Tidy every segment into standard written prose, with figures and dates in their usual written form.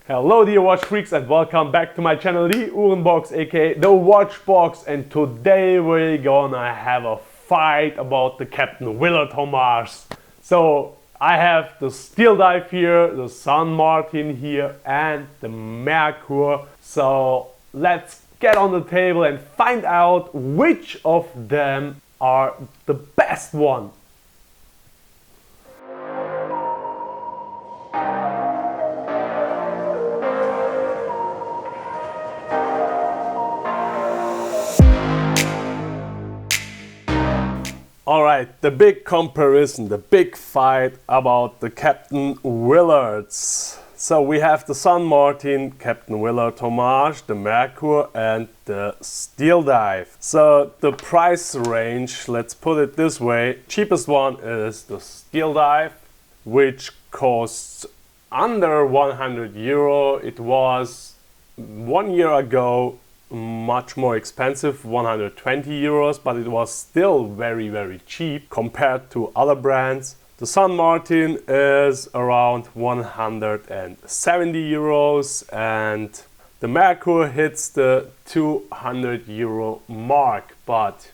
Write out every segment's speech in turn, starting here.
Hello dear watch freaks and welcome back to my channel, the Uhrenbox aka the Watch Box, and today we're gonna have a fight about the Captain Willard homage. So I have the Steeldive here, the San Martin here and the Merkur. So let's get on the table and find out which of them are the best one. Alright, the big comparison, the big fight about the Captain Willards. So we have the San Martin Captain Willard homage, the Merkur and the Steeldive. So the price range, let's put it this way, cheapest one is the Steeldive, which costs under 100 euro. It was 1 year ago much more expensive, 120 euros, but it was still very cheap compared to other brands. The San Martin is around 170 euros and the Merkur hits the 200 euro mark. But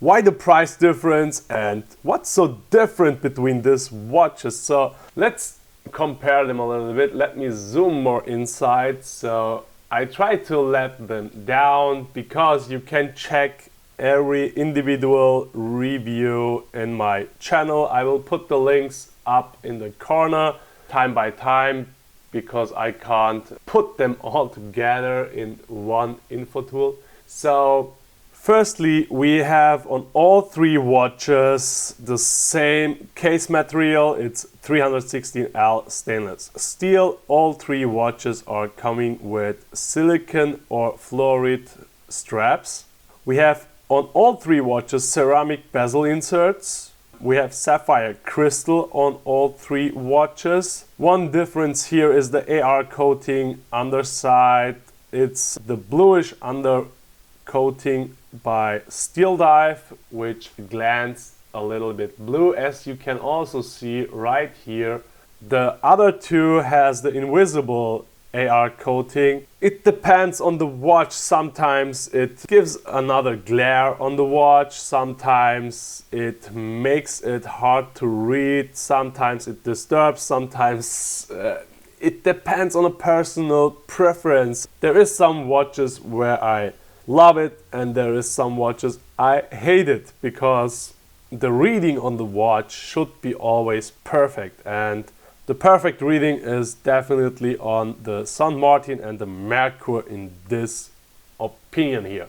why the price difference and what's so different between these watches? So let's compare them a little bit. Let me zoom more inside. So I try to let them down because you can check every individual review in my channel. I will put the links up in the corner time by time because I can't put them all together in one info tool. So firstly, we have on all three watches the same case material. It's 316L stainless steel. All three watches are coming with silicon or fluoride straps. We have on all three watches ceramic bezel inserts. We have sapphire crystal on all three watches. One difference here is the AR coating underside. It's the bluish undercoating by Steeldive, which glances a little bit blue, as you can also see right here. The other two has the invisible AR coating. It depends on the watch. Sometimes it gives another glare on the watch, sometimes it makes it hard to read, sometimes it disturbs, sometimes it depends on a personal preference. There is some watches where I love it and there is some watches I hate it, because the reading on the watch should be always perfect, and the perfect reading is definitely on the San Martin and the Merkur in this opinion here.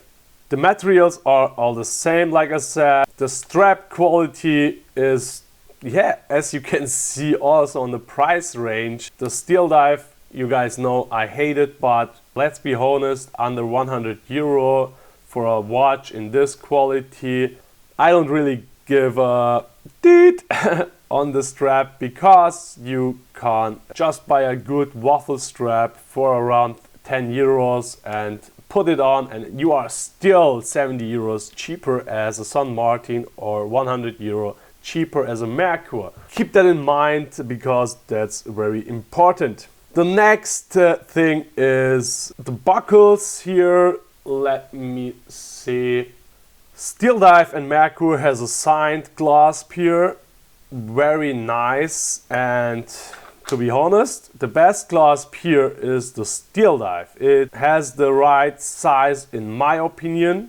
The materials are all the same, like I said. The strap quality is, yeah, as you can see also on the price range. The Steeldive, you guys know I hate it, but let's be honest, under 100 euro for a watch in this quality, I don't really give a deet on the strap, because you can just buy a good waffle strap for around 10 euros and put it on, and you are still 70 euros cheaper as a San Martin or 100 euro cheaper as a Merkur. Keep that in mind because that's very important. The next thing is the buckles here. Let me see. Steeldive and Merkur has a signed clasp here. Very nice, and to be honest, the best clasp here is the Steeldive. It has the right size in my opinion,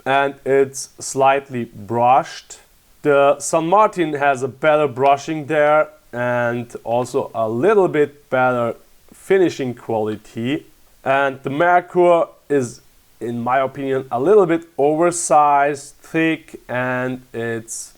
and it's slightly brushed. The San Martin has a better brushing there and also a little bit better finishing quality, and the Merkur is, in my opinion, a little bit oversized, thick, and it's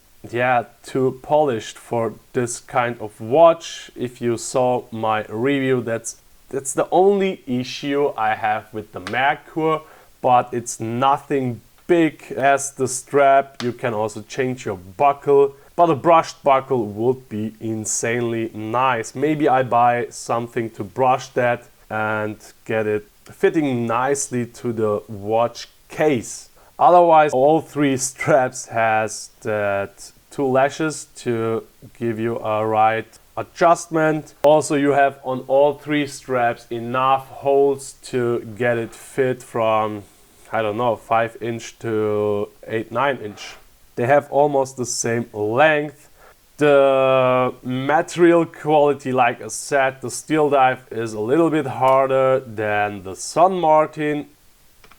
too polished for this kind of watch. If you saw my review, that's the only issue I have with the Merkur, but it's nothing big. As the strap, you can also change your buckle, but a brushed buckle would be insanely nice. Maybe I buy something to brush that and get it fitting nicely to the watch case. Otherwise, all three straps has that two lashes to give you a right adjustment. Also, you have on all three straps enough holes to get it fit from, I don't know, 5" to 8-9". They have almost the same length. The material quality, like I said, the Steeldive is a little bit harder than the San Martin,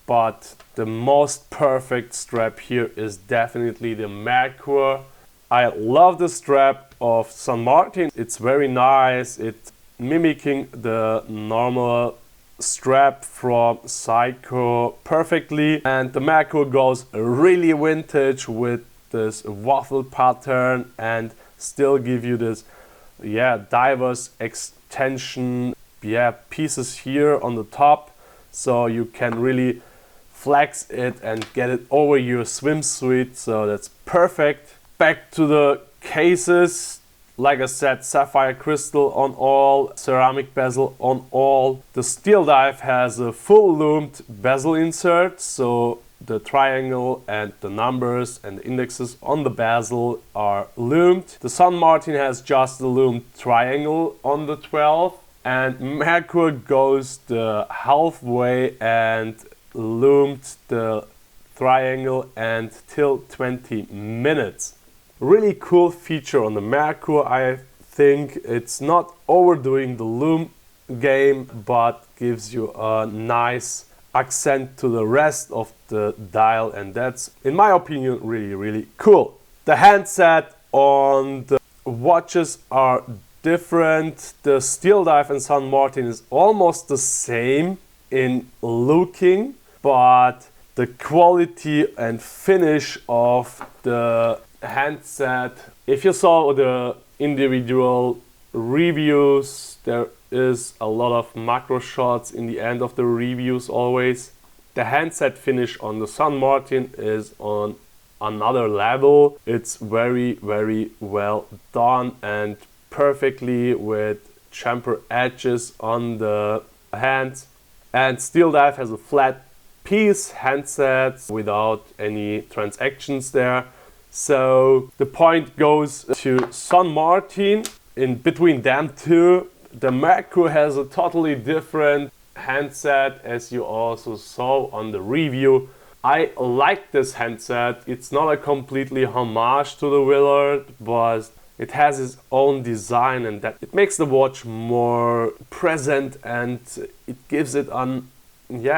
but the most perfect strap here is definitely the Merkur. I love the strap of San Martin. It's very nice. It's mimicking the normal strap from Seiko perfectly, and the Merkur goes really vintage with this waffle pattern and still give you this diverse extension pieces here on the top, so you can really flex it and get it over your swimsuit. So that's perfect. Back to the cases. Like I said, sapphire crystal on all, ceramic bezel on all. The Steeldive has a full loomed bezel insert, so the triangle and the numbers and the indexes on the bezel are loomed. The San Martin has just the loomed triangle on the 12, and Merkur goes the halfway and loomed the triangle until 20 minutes. Really cool feature on the Merkur. I think it's not overdoing the loom game, but gives you a nice accent to the rest of the dial, and that's, in my opinion, really cool. The handset on the watches are different. The Steeldive and San Martin is almost the same in looking, but the quality and finish of the handset, if you saw the individual reviews, there is a lot of macro shots in the end of the reviews always. The handset finish on the San Martin is on another level. It's very well done and perfectly with chamfer edges on the hands. And Steeldive has a flat piece handset without any transactions there. So the point goes to San Martin. In between them two, the Merkur has a totally different handset, as you also saw on the review. I like this handset. It's not a completely homage to the Willard, but it has its own design, and that it makes the watch more present, and it gives it an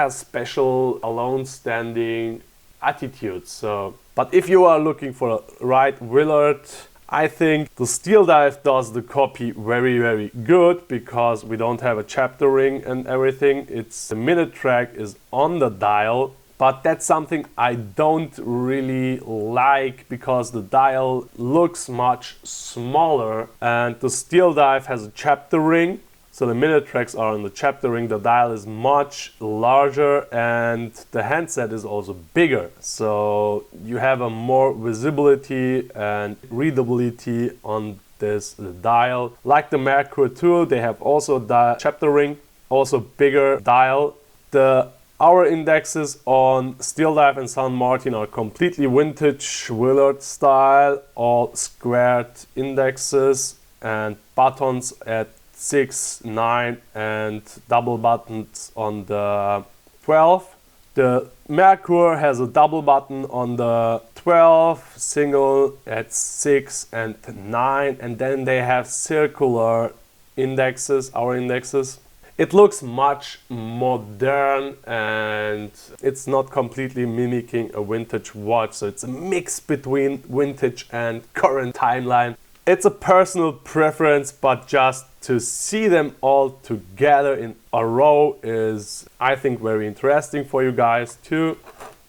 special alone standing attitude. So, but if you are looking for a right Willard, I think the Steeldive does the copy very good, because we don't have a chapter ring and everything. The minute track is on the dial, but that's something I don't really like, because the dial looks much smaller, and the Steeldive has a chapter ring. So the minute tracks are on the chapter ring, the dial is much larger, and the handset is also bigger. So you have a more visibility and readability on this dial. Like the Merkur too, they have also the chapter ring, also bigger dial. The hour indexes on Steeldive and San Martin are completely vintage Willard style, all squared indexes and buttons at 6, 9 and double buttons on the 12. The Merkur has a double button on the 12, single at 6 and 9, and then they have circular indexes, hour indexes. It looks much modern, and it's not completely mimicking a vintage watch, so it's a mix between vintage and current timeline. It's a personal preference, but just to see them all together in a row is, I think, very interesting for you guys too.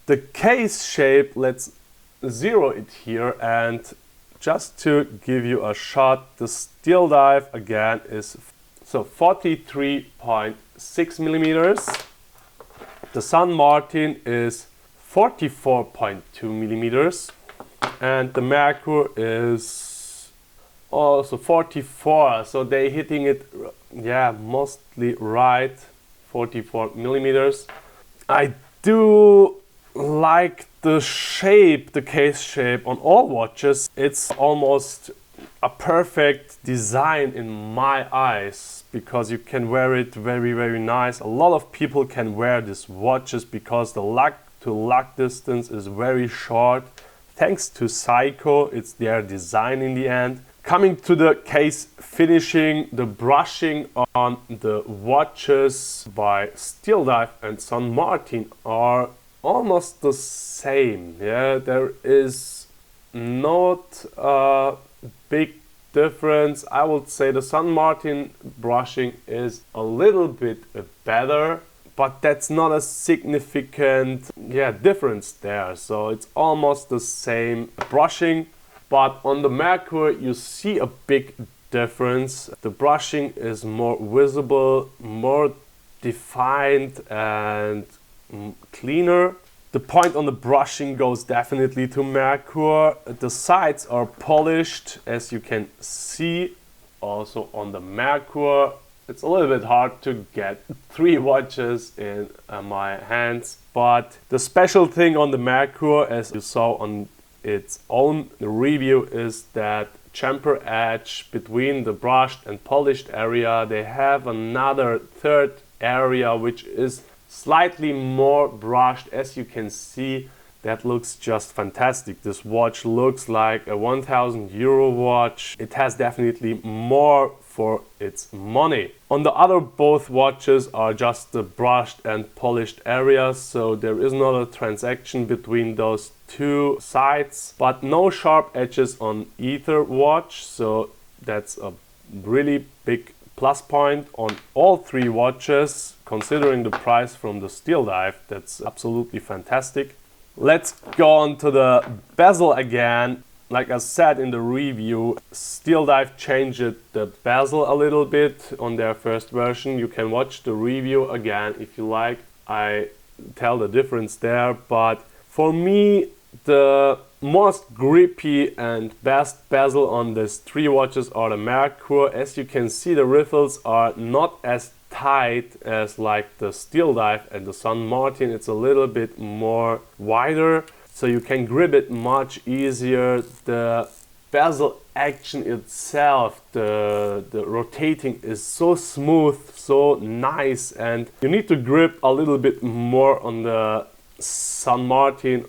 The case shape, let's zero it here, and just to give you a shot, the Steeldive again is 43.6 millimeters. The San Martin is 44.2 millimeters, and the Merkur is also 44, so they're hitting it mostly right, 44 millimeters. I do like the shape, the case shape on all watches. It's almost a perfect design in my eyes, because you can wear it very nice. A lot of people can wear these watches because the lug to lug distance is very short. Thanks to Seiko, it's their design in the end. Coming to the case finishing, the brushing on the watches by Steeldive and San Martin are almost the same. Yeah, there is not a big difference. I would say the San Martin brushing is a little bit better, but that's not a significant difference there. So it's almost the same brushing. But on the Merkur you see a big difference. The brushing is more visible, more defined and cleaner. The point on the brushing goes definitely to Merkur. The sides are polished, as you can see. Also on the Merkur, it's a little bit hard to get 3 watches in my hands. But the special thing on the Merkur, as you saw on its own review, is that chamfer edge between the brushed and polished area. They have another third area which is slightly more brushed. As you can see, that looks just fantastic. This watch looks like a 1,000 euro watch. It has definitely more for its money. On the other, both watches are just the brushed and polished areas, so there is not a transaction between those two sides, but no sharp edges on either watch, so that's a really big plus point on all 3 watches. Considering the price from the Steeldive, that's absolutely fantastic. Let's go on to the bezel again. Like I said in the review, Steeldive changed the bezel a little bit on their first version. You can watch the review again if you like. I tell the difference there, but for me the most grippy and best bezel on these 3 watches are the Merkur. As you can see, the riffles are not as tight as like the Steeldive and the San Martin. It's a little bit more wider, so you can grip it much easier. The bezel action itself, the rotating is so smooth, so nice, and you need to grip a little bit more on the San Martin,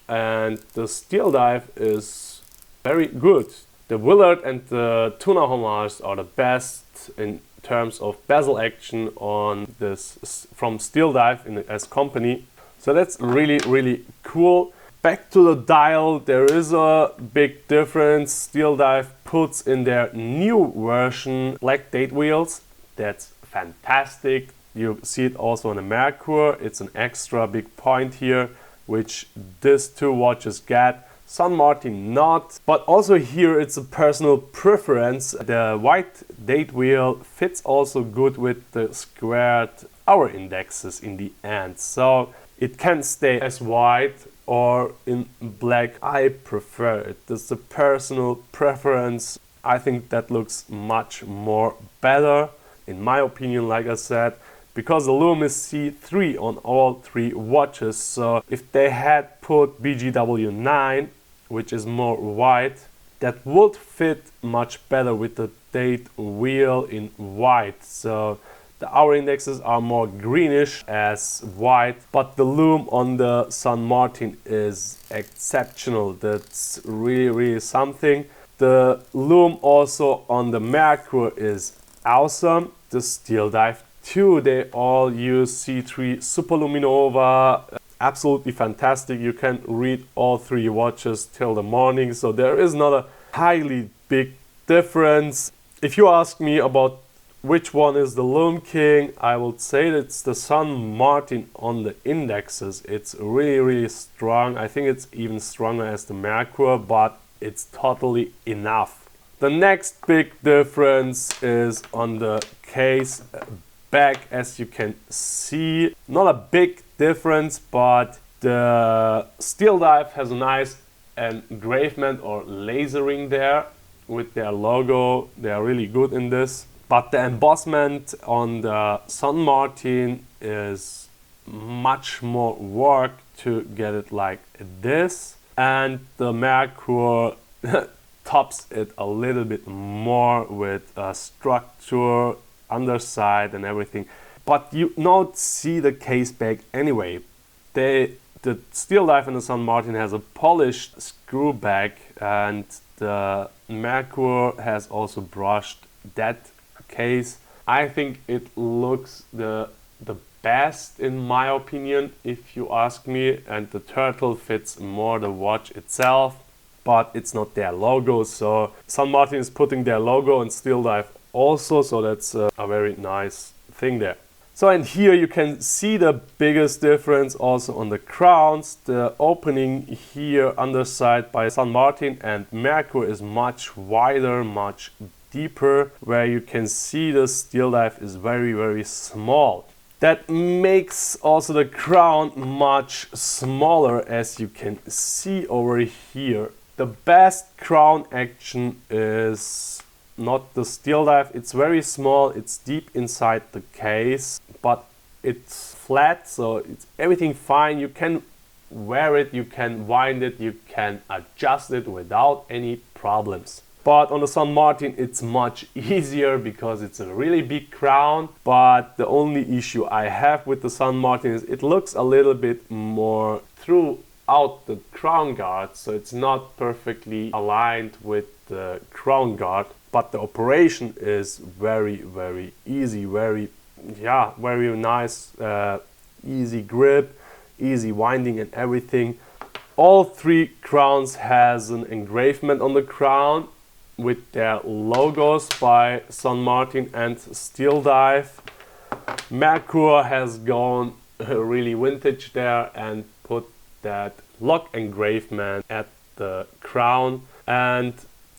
and the Steeldive is very good. The Willard and the Tuna Homages are the best in terms of bezel action on this from Steeldive as company. So that's really cool. Back to the dial, there is a big difference. Steeldive puts in their new version black date wheels. That's fantastic. You see it also on the Merkur. It's an extra big point here, which these 2 watches get. San Martin not, but also here it's a personal preference. The white date wheel fits also good with the squared hour indexes in the end, so it can stay as white or in black. I prefer it. That's a personal preference. I think that looks much more better in my opinion, like I said, because the lume is C3 on all 3 watches. So if they had put BGW9, which is more white, that would fit much better with the date wheel in white. So the hour indexes are more greenish as white, but the lume on the San Martin is exceptional. That's really something. The lume also on the Merkur is awesome. The Steeldive too, they all use C3 Superluminova. Absolutely fantastic. You can read all 3 watches till the morning, so there is not a highly big difference. If you ask me about which one is the lume king, I would say it's the San Martin on the indexes. It's really strong. I think it's even stronger as the Merkur, but it's totally enough. The next big difference is on the case back. As you can see, not a big difference, but the Steeldive has a nice engravement or lasering there with their logo. They are really good in this, but the embossment on the San Martin is much more work to get it like this, and the Merkur tops it a little bit more with structure, underside and everything. But you don't see the case back anyway. The Steeldive and the San Martin has a polished screw back, and the Merkur has also brushed that case. I think it looks the best in my opinion, if you ask me, and the turtle fits more the watch itself, but it's not their logo. So San Martin is putting their logo on Steeldive also, so that's a very nice thing there. So, and here you can see the biggest difference also on the crowns. The opening here underside by San Martin and Merkur is much wider, much deeper, where you can see the Steeldive is very small. That makes also the crown much smaller, as you can see over here. The best crown action is not the Steeldive. It's very small, it's deep inside the case, but it's flat, so it's everything fine. You can wear it, you can wind it, you can adjust it without any problems. But on the San Martin it's much easier because it's a really big crown. But the only issue I have with the San Martin is it looks a little bit more throughout the crown guard, so it's not perfectly aligned with the crown guard. But the operation is very easy, very nice, easy grip, easy winding and everything. All three crowns has an engravement on the crown with their logos by San Martin and Steeldive. Merkur has gone really vintage there and put that lock engravement at the crown, and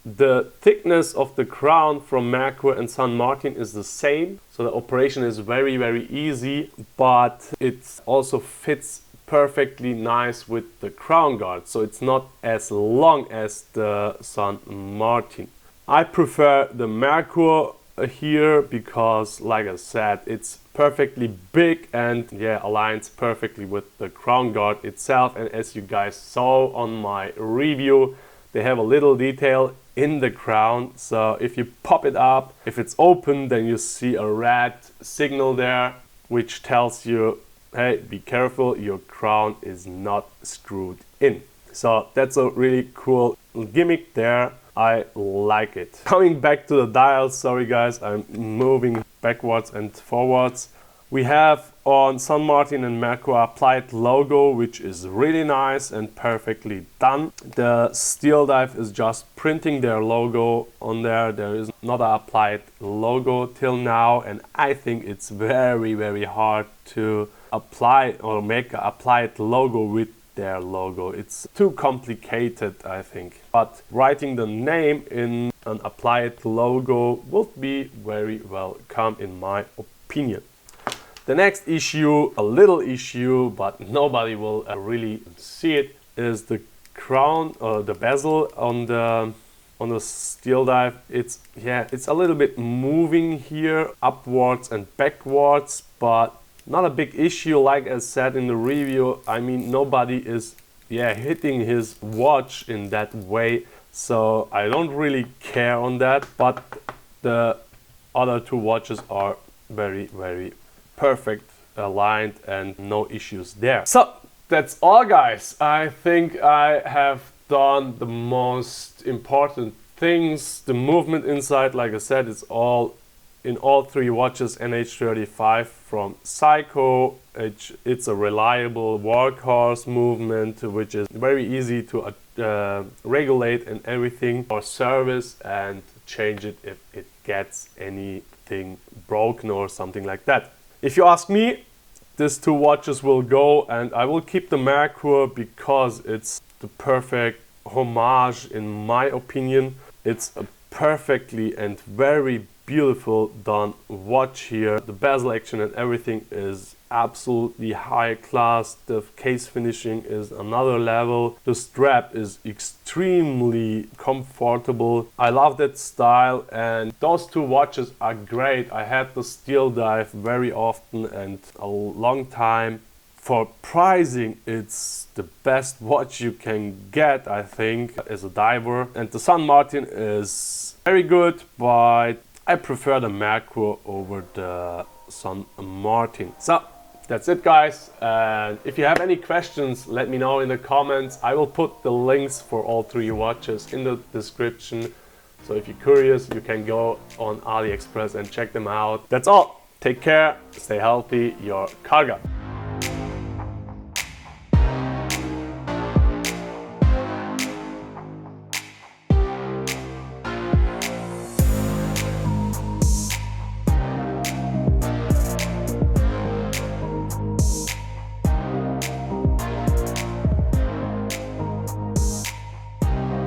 the thickness of the crown from Merkur and San Martin is the same, so the operation is very easy, but it also fits perfectly nice with the crown guard, so it's not as long as the San Martin. I prefer the Merkur here because, like I said, it's perfectly big and aligns perfectly with the crown guard itself. And as you guys saw on my review, they have a little detail in the crown, so if you pop it up, if it's open, then you see a red signal there which tells you, hey, be careful, your crown is not screwed in. So that's a really cool gimmick there. I like it. Coming back to the dials, sorry guys, I'm moving backwards and forwards. We have on San Martin and Merkur applied logo, which is really nice and perfectly done. The Steeldive is just printing their logo on there. There is not an applied logo till now, and I think it's very hard to apply or make an applied logo with their logo. It's too complicated, I think. But writing the name in an applied logo would be very welcome in my opinion. The next issue, a little issue, but nobody will really see it, is the crown or the bezel on the Steeldive. It's a little bit moving here upwards and backwards, but not a big issue. Like I said in the review, I mean, nobody is hitting his watch in that way, so I don't really care on that. But the other two watches are very perfect aligned and no issues there. So that's all guys. I think I have done the most important things. The movement inside, like I said, it's all in all three watches. NH35 from Seiko. It's a reliable workhorse movement which is very easy to regulate and everything for service and change it if it gets anything broken or something like that. If you ask me, these two watches will go, and I will keep the Merkur because it's the perfect homage in my opinion. It's a perfectly and very beautiful done watch here. The bezel action and everything is absolutely high class. The case finishing is another level. The strap is extremely comfortable. I love that style, and those two watches are great. I had the Steeldive very often and a long time for pricing, it's the best watch you can get, I think, as a diver. And the San Martin is very good, but I prefer the Merkur over the San Martin. So that's it, guys. And if you have any questions, let me know in the comments. I will put the links for all three watches in the description. So if you're curious, you can go on AliExpress and check them out. That's all. Take care, stay healthy, your Karga.